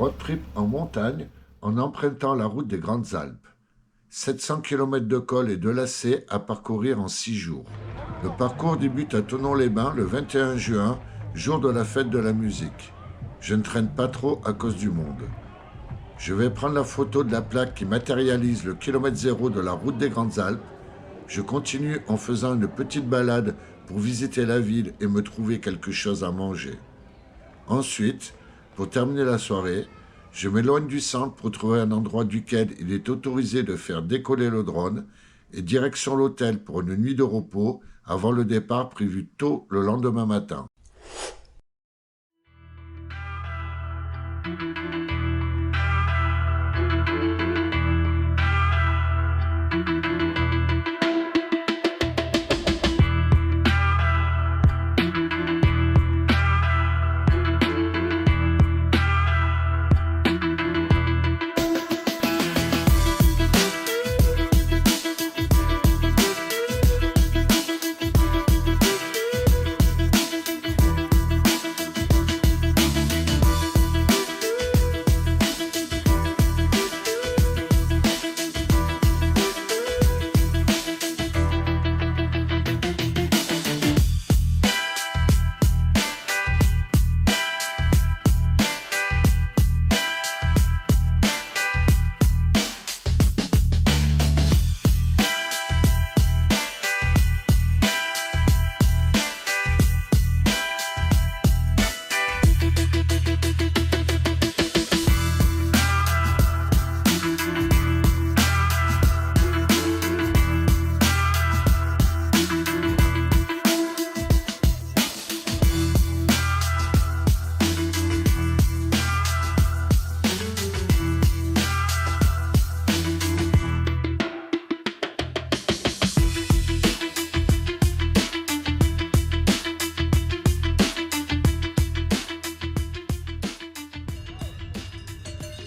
road trip en montagne en empruntant la route des Grandes Alpes. 700 km de col et de lacets à parcourir en 6 jours. Le parcours débute à Thonon-les-Bains le 21 juin, jour de la fête de la musique. Je ne traîne pas trop à cause du monde. Je vais prendre la photo de la plaque qui matérialise le kilomètre zéro de la route des Grandes Alpes. Je continue en faisant une petite balade pour visiter la ville et me trouver quelque chose à manger. Ensuite, pour terminer la soirée, je m'éloigne du centre pour trouver un endroit duquel il est autorisé de faire décoller le drone et direction l'hôtel pour une nuit de repos avant le départ prévu tôt le lendemain matin.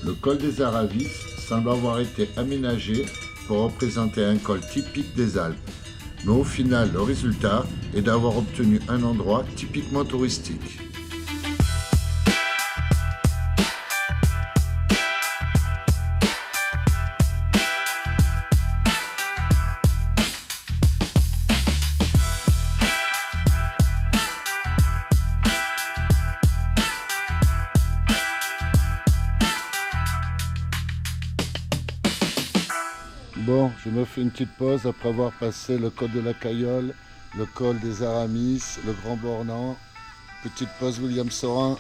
Le col des Aravis semble avoir été aménagé pour représenter un col typique des Alpes, mais au final le résultat est d'avoir obtenu un endroit typiquement touristique. Bon, je me fais une petite pause après avoir passé le col de la Cayolle, le col des Aramis, le Grand Bornand. Petite pause William Saurin.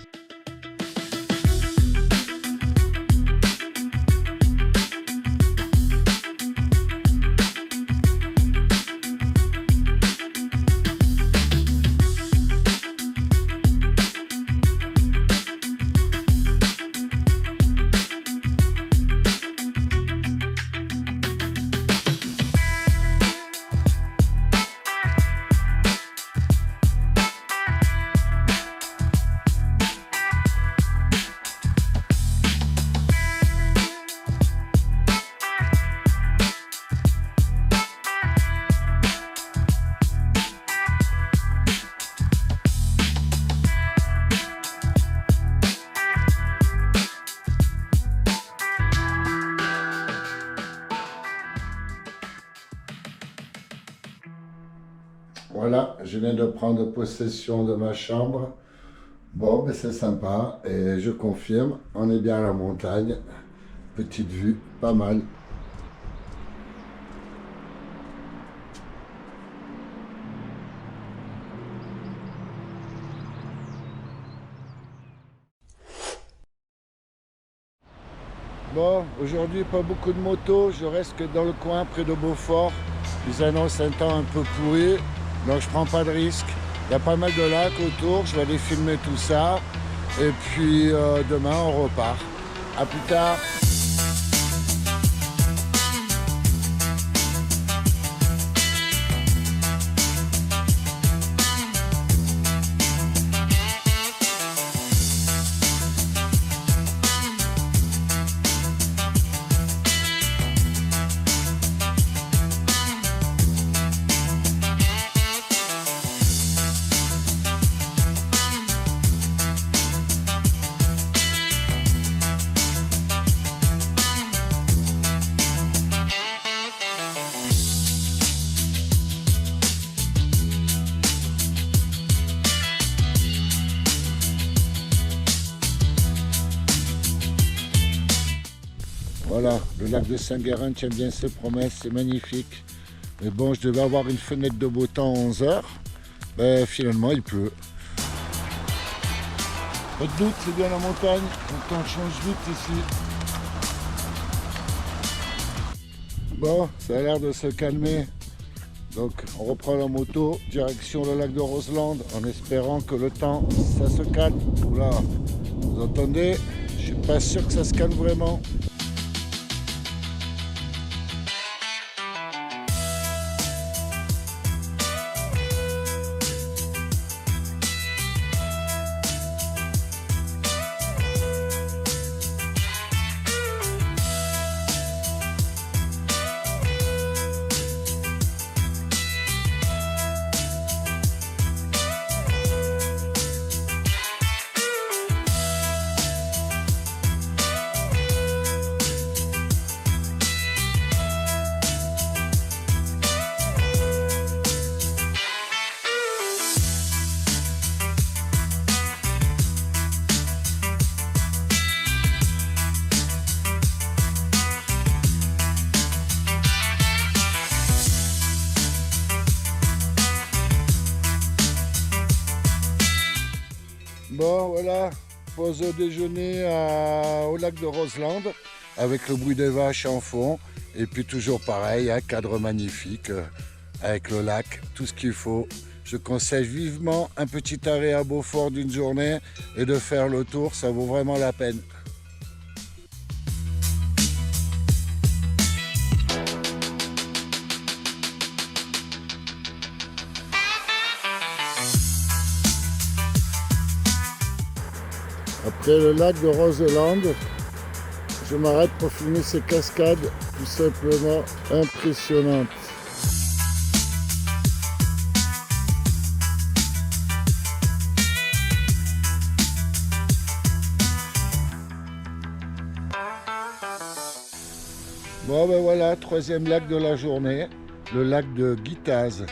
Voilà, je viens de prendre possession de ma chambre. Bon, ben c'est sympa et je confirme, on est bien à la montagne. Petite vue, pas mal. Bon, aujourd'hui pas beaucoup de motos, je reste que dans le coin près de Beaufort. Ils annoncent un temps un peu pourri, donc je prends pas de risque. Il y a pas mal de lacs autour, je vais aller filmer tout ça. Et puis demain on repart. A plus tard. Voilà, le lac de Saint-Guérin tient bien ses promesses, c'est magnifique. Mais bon, je devais avoir une fenêtre de beau temps à 11 h. Ben, finalement, il pleut. Pas de doute, c'est bien la montagne. Le temps change vite ici. Bon, ça a l'air de se calmer. Donc, on reprend la moto, direction le lac de Roseland, en espérant que le temps, ça se calme. Oula, vous entendez? Je suis pas sûr que ça se calme vraiment. Bon, voilà, pause déjeuner au lac de Roseland avec le bruit des vaches en fond. Et puis toujours pareil, un cadre magnifique avec le lac, tout ce qu'il faut. Je conseille vivement un petit arrêt à Beaufort d'une journée et de faire le tour, ça vaut vraiment la peine. Après le lac de Roseland, je m'arrête pour filmer ces cascades tout simplement impressionnantes. Bon ben voilà, troisième lac de la journée, le lac de Guitaz.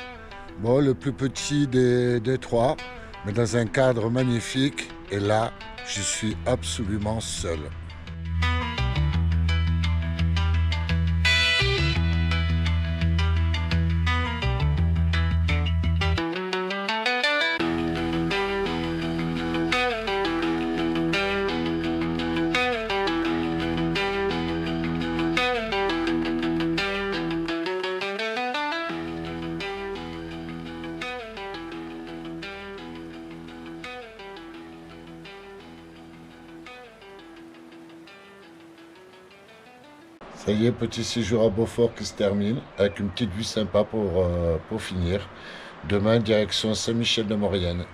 Bon, le plus petit des trois, mais dans un cadre magnifique. Et là, je suis absolument seul. Ça y est, petit séjour à Beaufort qui se termine, avec une petite vue sympa pour finir. Demain, direction Saint-Michel-de-Maurienne.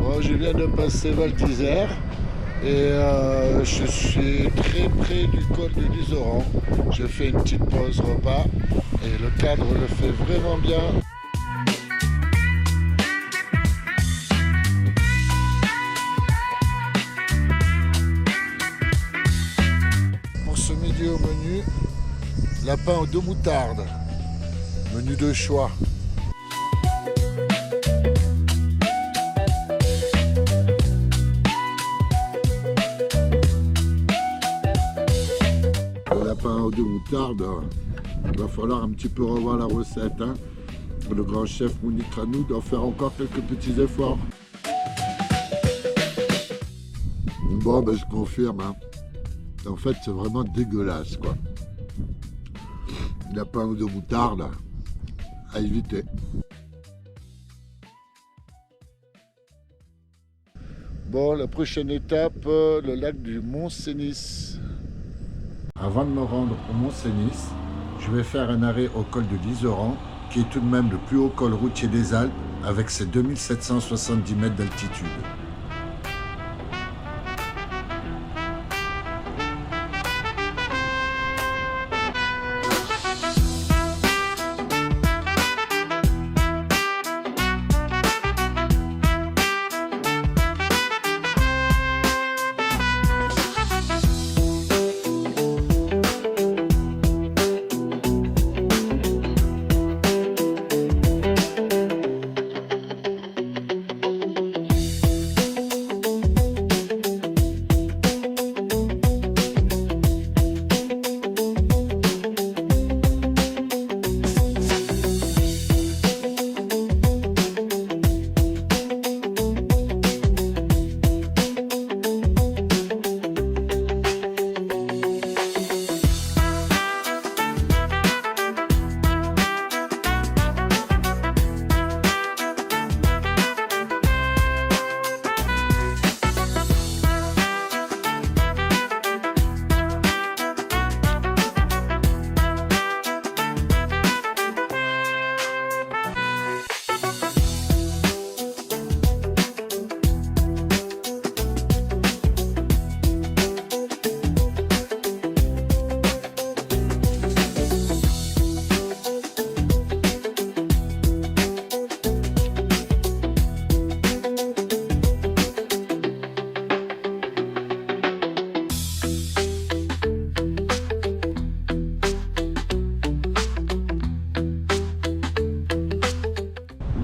Bon, je viens de passer Val d'Isère et je suis très près du col de l'Iseran. Je fais une petite pause repas et le cadre le fait vraiment bien. Pour ce midi au menu, lapin aux 2 moutardes, menu de choix. Le lapin aux 2 moutardes, il va falloir un petit peu revoir la recette. Hein. Le grand chef Mounir Tranou doit faire encore quelques petits efforts. Bon, ben, je confirme. Hein. En fait, c'est vraiment dégueulasse, quoi. Lapin aux 2 moutardes, à éviter. Bon, la prochaine étape, le lac du Mont-Cenis. Avant de me rendre au Mont-Cenis, je vais faire un arrêt au col de l'Iseran, qui est tout de même le plus haut col routier des Alpes, avec ses 2770 mètres d'altitude.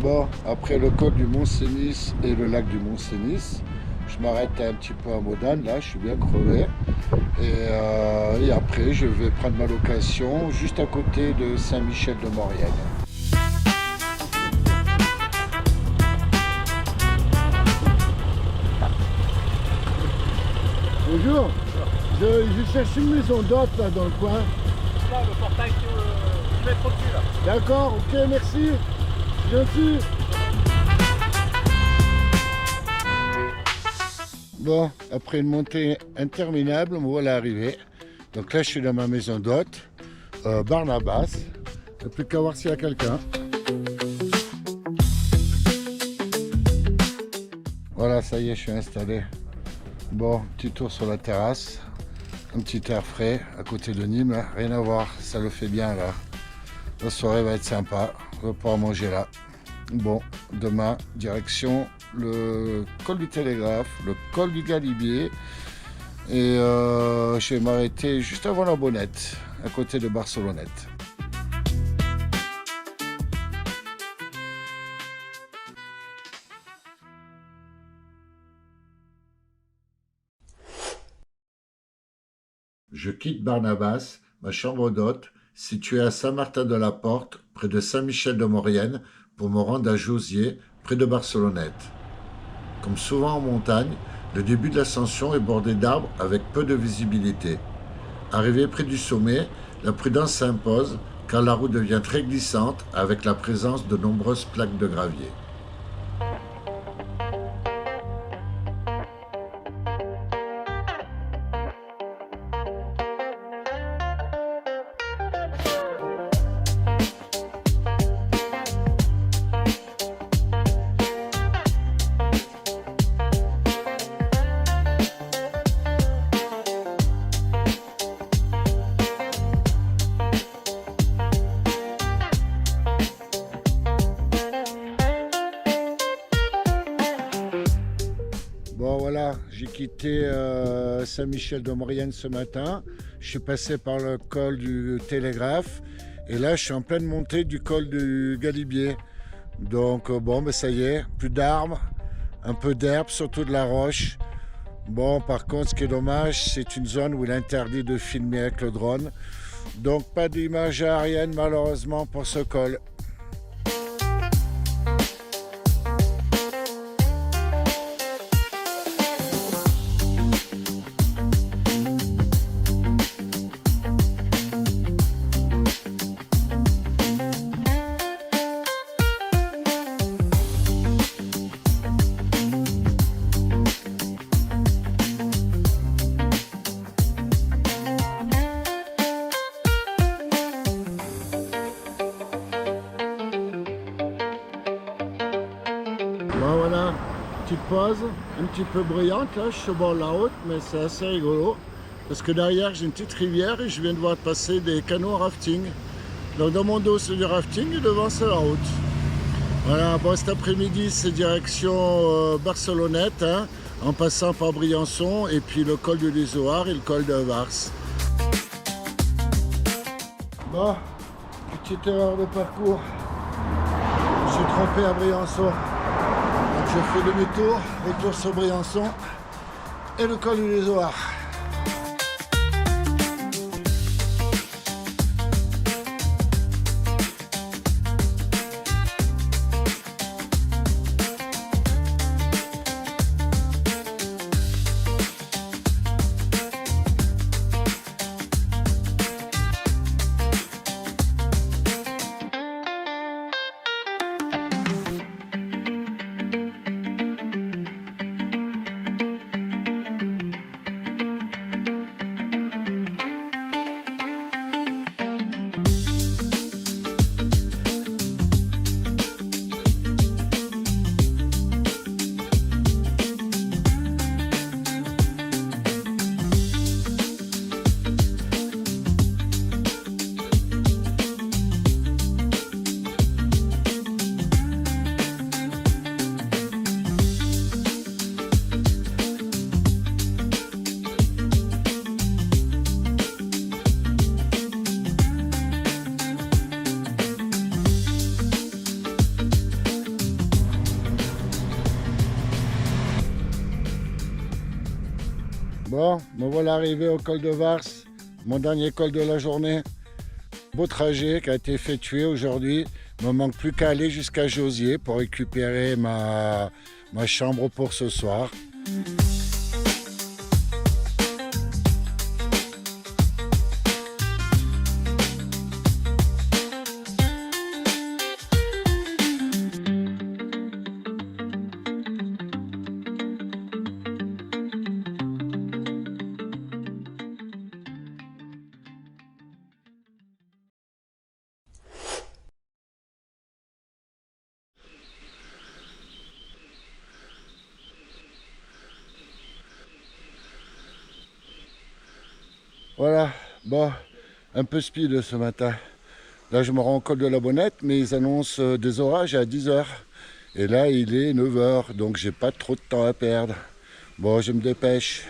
Bon, après le col du Mont-Cenis et le lac du Mont-Cenis, je m'arrête un petit peu à Modane, là je suis bien crevé. Et après je vais prendre ma location juste à côté de Saint-Michel-de-Maurienne. Bonjour, je cherche une maison d'hôte là dans le coin. Là, le portail du métro dessus là. D'accord, ok, merci. Gentil. Bon, après une montée interminable, me voilà arrivé. Donc là, je suis dans ma maison d'hôte, Barnabas. Il n'y a plus qu'à voir s'il y a quelqu'un. Voilà, ça y est, je suis installé. Bon, petit tour sur la terrasse. Un petit air frais à côté de Nîmes, là. Rien à voir, ça le fait bien là. La soirée va être sympa, on va pouvoir manger là. Bon, demain, direction le col du Télégraphe, le col du Galibier. Et je vais m'arrêter juste avant la Bonnette, à côté de Barcelonnette. Je quitte Barnabas, ma chambre d'hôte, située à Saint-Martin-de-la-Porte, près de Saint-Michel-de-Maurienne, pour me rendre à Jauziers, près de Barcelonnette. Comme souvent en montagne, le début de l'ascension est bordé d'arbres avec peu de visibilité. Arrivé près du sommet, la prudence s'impose car la route devient très glissante avec la présence de nombreuses plaques de gravier. voilà, j'ai quitté Saint-Michel-de-Maurienne ce matin. Je suis passé par le col du Télégraphe. Et là, je suis en pleine montée du col du Galibier. Donc, bon, ben ça y est, plus d'arbres, un peu d'herbe, surtout de la roche. Bon, par contre, ce qui est dommage, c'est une zone où il est interdit de filmer avec le drone. Donc, pas d'image aérienne, malheureusement, pour ce col. Bon voilà, petite pause, un petit peu bruyante là, je suis au bord de la route, mais c'est assez rigolo. Parce que derrière j'ai une petite rivière et je viens de voir passer des canots rafting. Donc dans mon dos c'est du rafting et devant c'est la route. Voilà, bon cet après-midi c'est direction Barcelonnette, hein, en passant par Briançon et puis le col de l'Izoard et le col de Vars. Bon, petite erreur de parcours. Je me suis trompé à Briançon. Donc je fais demi-tour, retour sur Briançon et le col du Lézoard. Bon, me voilà arrivé au col de Vars, mon dernier col de la journée. Beau trajet qui a été effectué aujourd'hui. Il ne me manque plus qu'à aller jusqu'à Josier pour récupérer ma chambre pour ce soir. Voilà, bon, un peu speed ce matin. Là, je me rends au col de la Bonnette, mais ils annoncent des orages à 10 h. Et là, il est 9 h, donc j'ai pas trop de temps à perdre. Bon, je me dépêche.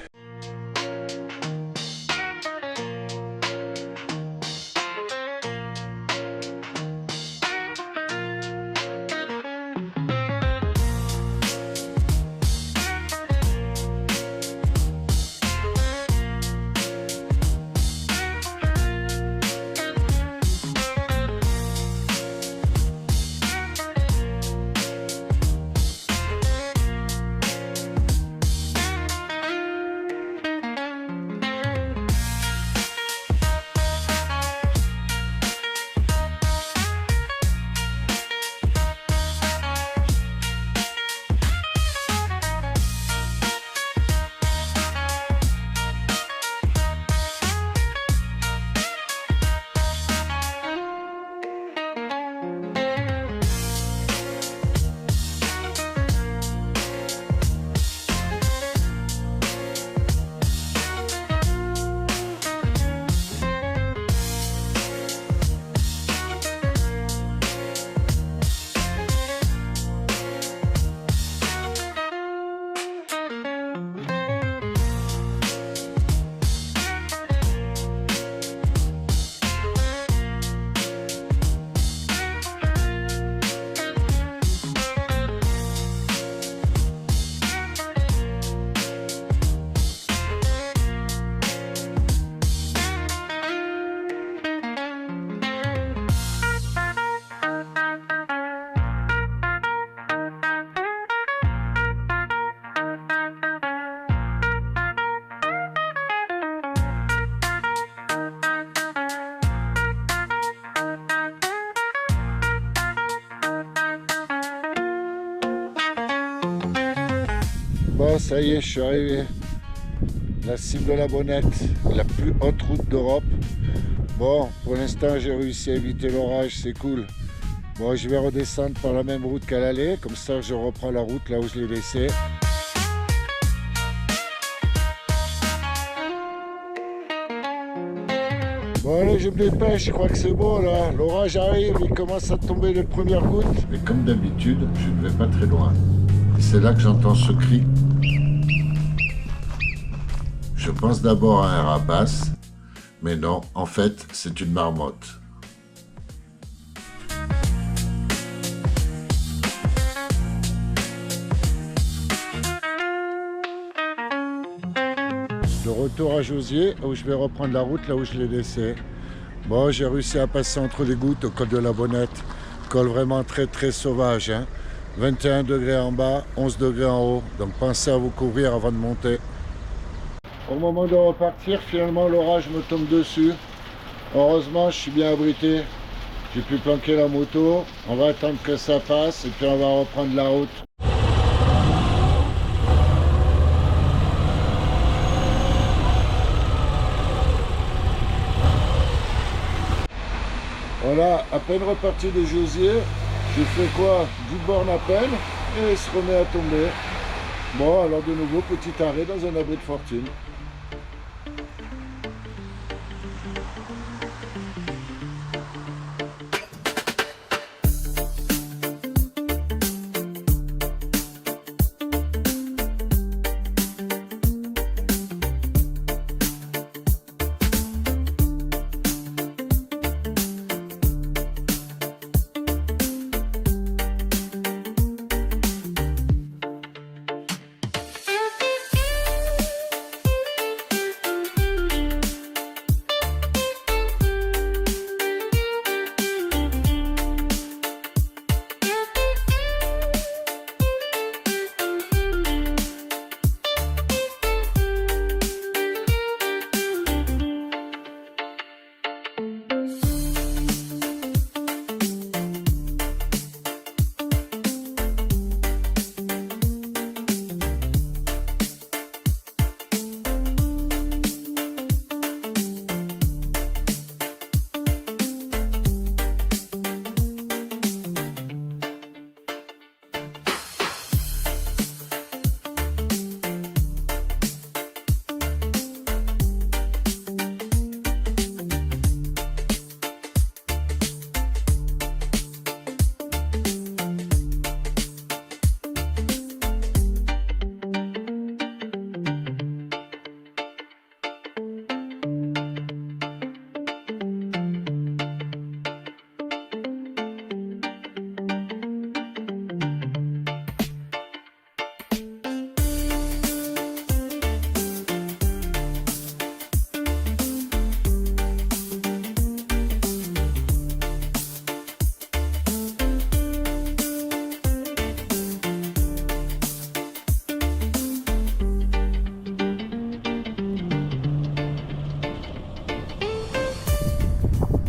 Bon, ça y est, je suis arrivé. La cime de la Bonnette, la plus haute route d'Europe. Bon, pour l'instant, j'ai réussi à éviter l'orage, c'est cool. Bon, je vais redescendre par la même route qu'à l'aller, comme ça je reprends la route là où je l'ai laissée. Bon allez, je me dépêche, je crois que c'est bon là. L'orage arrive, il commence à tomber les premières gouttes. Mais comme d'habitude, je ne vais pas très loin. Et c'est là que j'entends ce cri. Je pense d'abord à un rapace, mais non, en fait, c'est une marmotte. De retour à Josier, où je vais reprendre la route là où je l'ai laissée. Bon, j'ai réussi à passer entre les gouttes au col de la Bonnette. Col vraiment très très sauvage. 21 degrés en bas, 11 degrés en haut. Donc pensez à vous couvrir avant de monter. Au moment de repartir, finalement l'orage me tombe dessus. Heureusement, je suis bien abrité. J'ai pu planquer la moto. On va attendre que ça passe et puis on va reprendre la route. Voilà, à peine reparti de Josier, j'ai fait quoi? 10 bornes à peine et il se remet à tomber. Bon, alors de nouveau, petit arrêt dans un abri de fortune.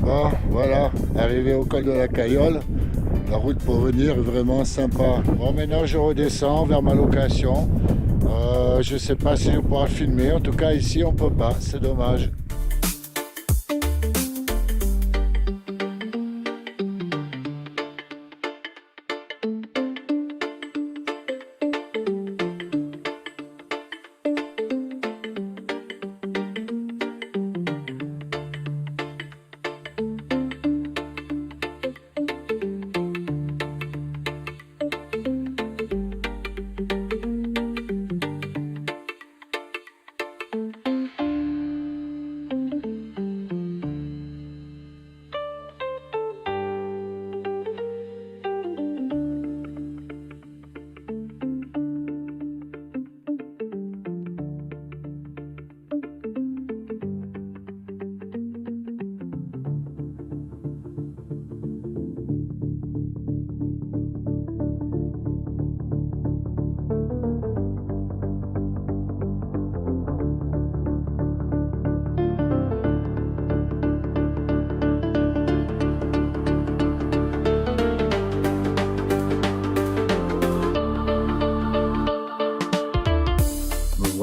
Bon, voilà, arrivé au col de la Cayolle. La route pour venir est vraiment sympa. Bon, maintenant je redescends vers ma location. Je sais pas si je pourrai filmer. En tout cas, ici, on peut pas. C'est dommage.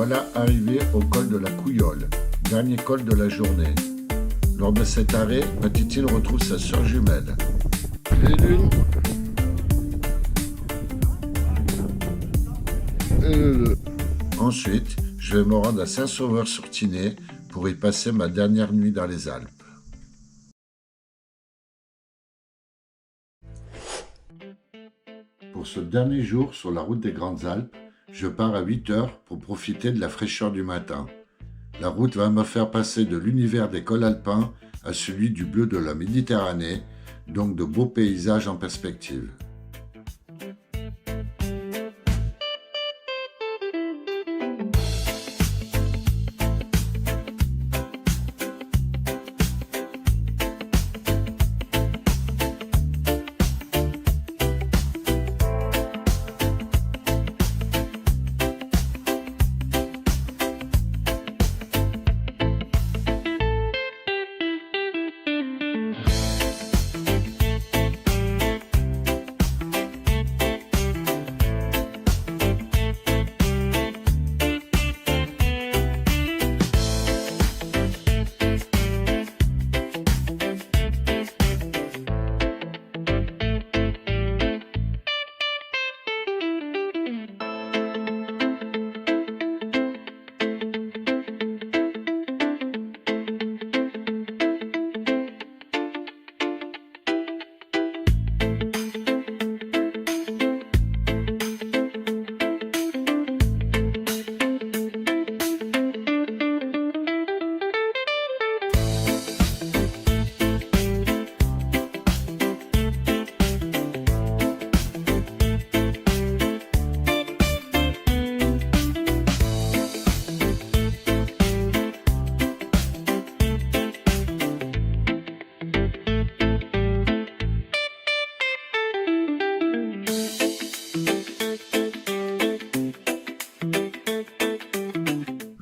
voilà arrivé au col de la Couillole, dernier col de la journée. Lors de cet arrêt, ma Titine retrouve sa sœur jumelle. Et l'une. Et le deux. Ensuite, je vais me rendre à Saint-Sauveur-sur-Tinée pour y passer ma dernière nuit dans les Alpes. Pour ce dernier jour sur la route des Grandes Alpes, je pars à 8 heures pour profiter de la fraîcheur du matin. La route va me faire passer de l'univers des cols alpins à celui du bleu de la Méditerranée, donc de beaux paysages en perspective.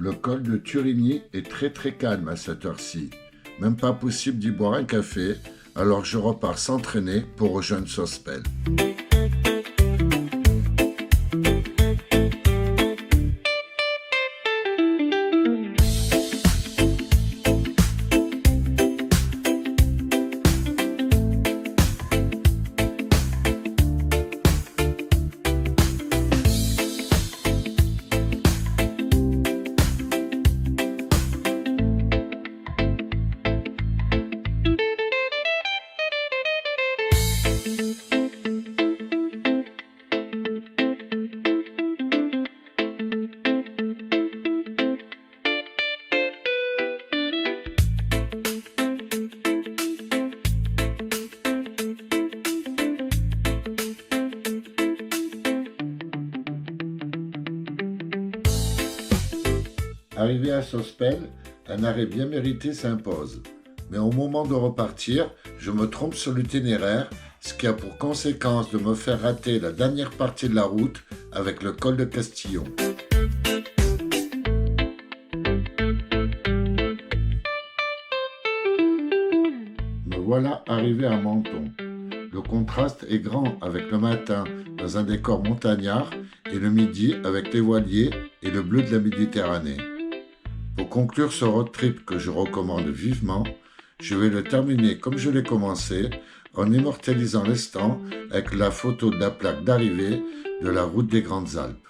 Le col de Turigny est très calme à cette heure-ci. Même pas possible d'y boire un café, alors je repars s'entraîner pour rejoindre Sospel. Arrivé à Sospel, un arrêt bien mérité s'impose. Mais au moment de repartir, je me trompe sur l'itinéraire, ce qui a pour conséquence de me faire rater la dernière partie de la route avec le col de Castillon. Me voilà arrivé à Menton. Le contraste est grand avec le matin dans un décor montagnard et le midi avec les voiliers et le bleu de la Méditerranée. Pour conclure ce road trip que je recommande vivement, je vais le terminer comme je l'ai commencé, en immortalisant l'instant avec la photo de la plaque d'arrivée de la route des Grandes Alpes.